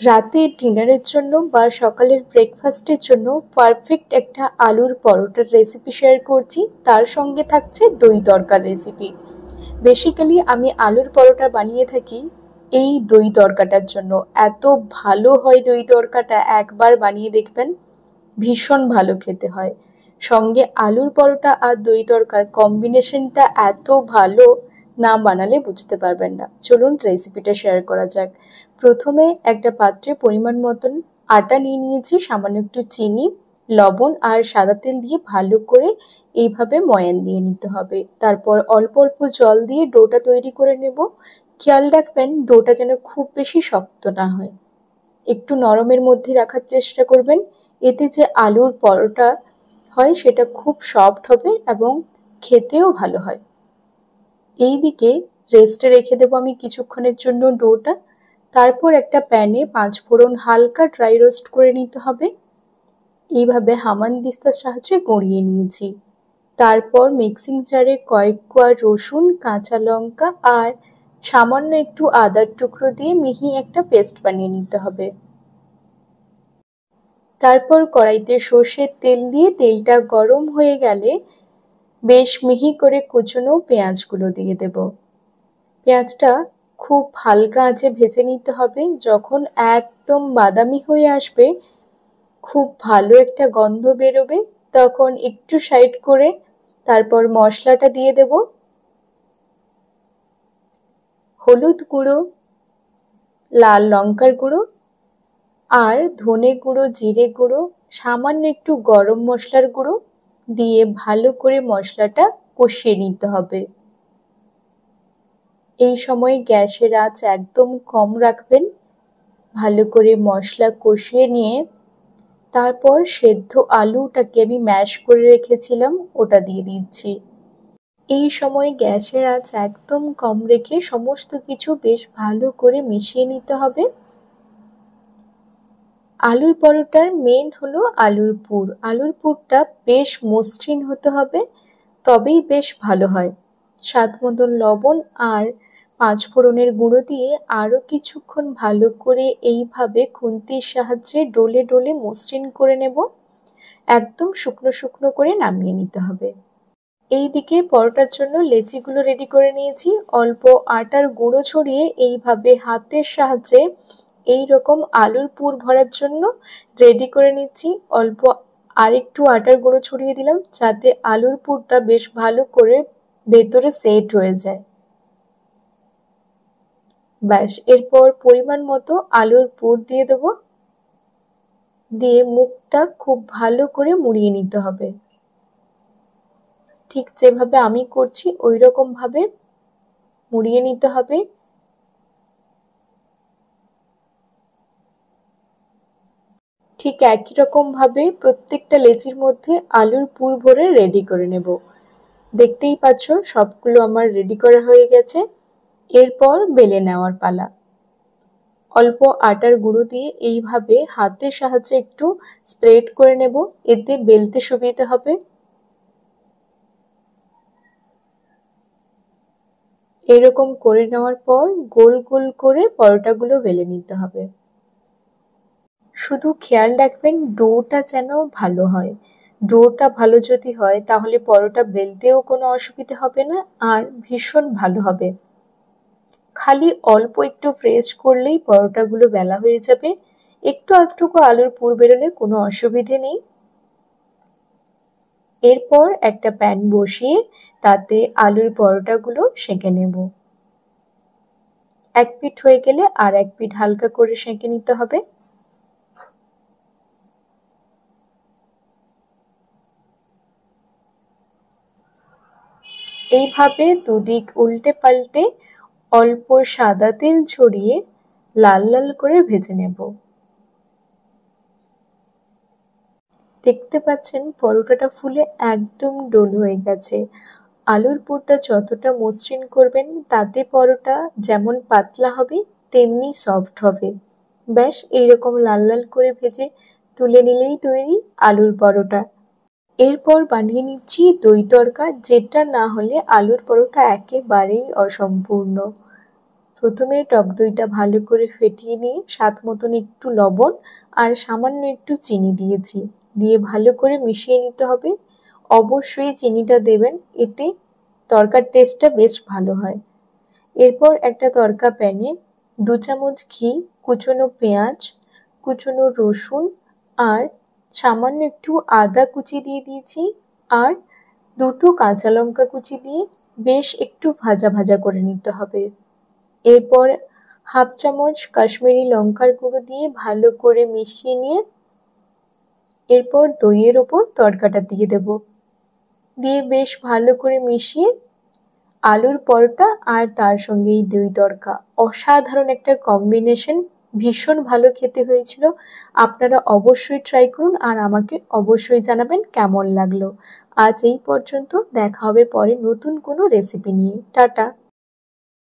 রাতে ডিনারের জন্য বা সকালের ব্রেকফাস্টের জন্য পারফেক্ট একটা আলুর পরোটার রেসিপি শেয়ার করছি। তার সঙ্গে থাকছে দই তড়কার রেসিপি। বেসিক্যালি আমি আলুর পরোটা বানিয়ে থাকি এই দই তড়কাটার জন্য। এত ভালো হয় দই তড়কাটা, একবার বানিয়ে দেখবেন, ভীষণ ভালো খেতে হয়। সঙ্গে আলুর পরোটা আর দই তড়কার কম্বিনেশনটা এত ভালো, না বানালে বুঝতে পারবেন না। চলুন রেসিপিটা শেয়ার করা যাক। প্রথমে একটা পাত্রে পরিমাণ মতন আটা নিয়ে নিয়েছি, সামান্য একটু চিনি, লবণ আর সাদা তেল দিয়ে ভালো করে এইভাবে ময়ান দিয়ে নিতে হবে। তারপর অল্প অল্প জল দিয়ে ডোটা তৈরি করে নেব। খেয়াল রাখবেন ডোটা যেন খুব বেশি শক্ত না হয়, একটু নরমের মধ্যে রাখার চেষ্টা করবেন। এতে যে আলুর পরোটা হয় সেটা খুব সফট হবে এবং খেতেও ভালো হয়। এই দিকে রেস্টে রেখে দেবো আমি কিছুক্ষণের জন্য ডোটা। তারপর একটা প্যানে 5 ফোড়ন হালকা ড্রাই রোস্ট করে নিতে হবে। এইভাবে হামানদিস্তার সাহায্যে গড়িয়ে নিয়েছি। তারপর মিক্সিং জারে কয়েক কোয়া রসুন, কাঁচা লঙ্কা আর সামান্য একটু আদার টুকরো দিয়ে মিহি একটা পেস্ট বানিয়ে নিতে হবে। তারপর কড়াইতে সর্ষের তেল দিয়ে তেলটা গরম হয়ে গেলে বেশ মিহি করে কুচনো পেঁয়াজগুলো দিয়ে দেব। পেঁয়াজটা খুব হালকা আঁচে ভেজে নিতে হবে। যখন একদম বাদামি হয়ে আসবে, খুব ভালো একটা গন্ধ বেরোবে, তখন একটু সাইড করে তারপর মশলাটা দিয়ে দেব। হলুদ গুঁড়ো, লাল লঙ্কার গুঁড়ো আর ধনে গুঁড়ো, জিরে গুঁড়ো, সামান্য একটু গরম মশলার গুঁড়ো দিয়ে ভালো করে মশলাটা কষিয়ে নিতে হবে। এই সময় গ্যাসের আঁচ একদম কম রাখবেন। ভালো করে মশলা কষিয়ে নিয়ে তারপর সেদ্ধ আলুটাকে আমি ম্যাশ করে রেখেছিলাম ওটা দিয়ে দিচ্ছি। এই সময় গ্যাসের আঁচ একদম কম রেখে সমস্ত কিছু বেশ ভালো করে মিশিয়ে নিতে হবে। আলুর পরোটার মেন হলো আলুর পুর। আলুর পুরটা বেশ মসৃণ হতে হবে, তবেই বেশ ভালো হয়। স্বাদ মতন লবণ আর 5 ফোড়নের গুঁড়ো দিয়ে আরও কিছুক্ষণ ভালো করে এইভাবে খুন্তির সাহায্যে ডলে ডলে মসৃণ করে নেব। একদম শুকনো শুকনো করে নামিয়ে নিতে হবে। এইদিকে পরোটার জন্য লেচিগুলো রেডি করে নিয়েছি। অল্প আটার গুঁড়ো ছড়িয়ে এইভাবে হাতের সাহায্যে এই রকম আলুর পুর ভরার জন্য রেডি করে নিচ্ছি। অল্প আরেকটু আটার গুঁড়ো ছড়িয়ে দিলাম যাতে আলুর পুরটা বেশ ভালো করে ভেতরে সেট হয়ে যায়। ব্যাস, এরপর পরিমাণ মতো আলুর পুর দিয়ে দেব, দিয়ে মুখটা খুব ভালো করে মুড়িয়ে নিতে হবে। ঠিক যেভাবে আমি করছি ওই রকম ভাবে মুড়িয়ে নিতে হবে। ঠিক একই রকম ভাবে প্রত্যেকটা লেচির মধ্যে আলুর পুর ভরে রেডি করে নেব। দেখতেই পাচ্ছ সবগুলো আমার রেডি করা হয়ে গেছে। এরপর বেলে নেওয়ার পালা। অল্প আটার গুঁড়ো দিয়ে এইভাবে হাতের সাহায্যে একটু স্প্রেড করে নেব, এতে বেলতে সুবিধা হবে। এরকম করে নেওয়ার পর গোল গোল করে পরোটাগুলো বেলে নিতে হবে। শুধু খেয়াল রাখবেন ডোটা যেন ভালো হয়। ডোটা ভালো যদি হয় তাহলে পরোটা বেলতেও কোনো অসুবিধা হবে না আর ভীষণ ভালো হবে। খালি অল্প একটু প্রেস করলেই পরোটাগুলো বেলা হয়ে যাবে। একটু আধটুকু আলুর পুর বেরোলে কোনো অসুবিধে নেই। এরপর একটা প্যান বসিয়ে তাতে আলুর পরোটাগুলো সেঁকে নেব। এক পিঠ হয়ে গেলে আর এক পিঠ হালকা করে সেঁকে নিতে হবে। এইভাবে দুদিক উল্টে পাল্টে অল্প সাদা তেল ছড়িয়ে লাল লাল করে ভেজে নেব। দেখতে পাচ্ছেন পরোটাটা ফুলে একদম ডোল হয়ে গেছে। আলুর পুরটা যতটা মসৃণ করবেন তাতে পরোটা যেমন পাতলা হবে তেমনি সফট হবে। ব্যাস এইরকম লাল লাল করে ভেজে তুলে নিলেই তৈরি আলুর পরোটা। এরপর বানিয়ে নিচ্ছি দই তড়কা, যেটা না হলে আলুর পরোটা একেবারেই অসম্পূর্ণ। প্রথমে টক দইটা ভালো করে ফেটিয়ে নিয়ে স্বাদ মতন একটু লবণ আর সামান্য একটু চিনি দিয়েছি, দিয়ে ভালো করে মিশিয়ে নিতে হবে। অবশ্যই চিনিটা দেবেন, এতে তরকার টেস্টটা বেশ ভালো হয়। এরপর একটা তরকা প্যানে 2 চামচ ঘি, কুচনো পেঁয়াজ, কুচনো রসুন আর সামান্য একটু আদা কুচি দিয়ে দিয়েছি আর 2টো কাঁচা লঙ্কা কুচি দিয়ে বেশ একটু ভাজা ভাজা করে নিতে হবে। এরপর হাফ চামচ কাশ্মীরি লঙ্কার গুঁড়ো দিয়ে ভালো করে মিশিয়ে নিয়ে এরপর দইয়ের ওপর তড়কাটা দিয়ে দেব, দিয়ে বেশ ভালো করে মিশিয়ে আলুর পরোটা আর তার সঙ্গে এই দই তড়কা, অসাধারণ একটা কম্বিনেশন, ভীষণ ভালো খেতে হয়েছিল। আপনারা অবশ্যই ট্রাই করুন আর আমাকে অবশ্যই জানাবেন কেমন লাগলো। আজ এই পর্যন্ত, দেখা হবে পরে নতুন কোনো রেসিপি নিয়ে। টাটা।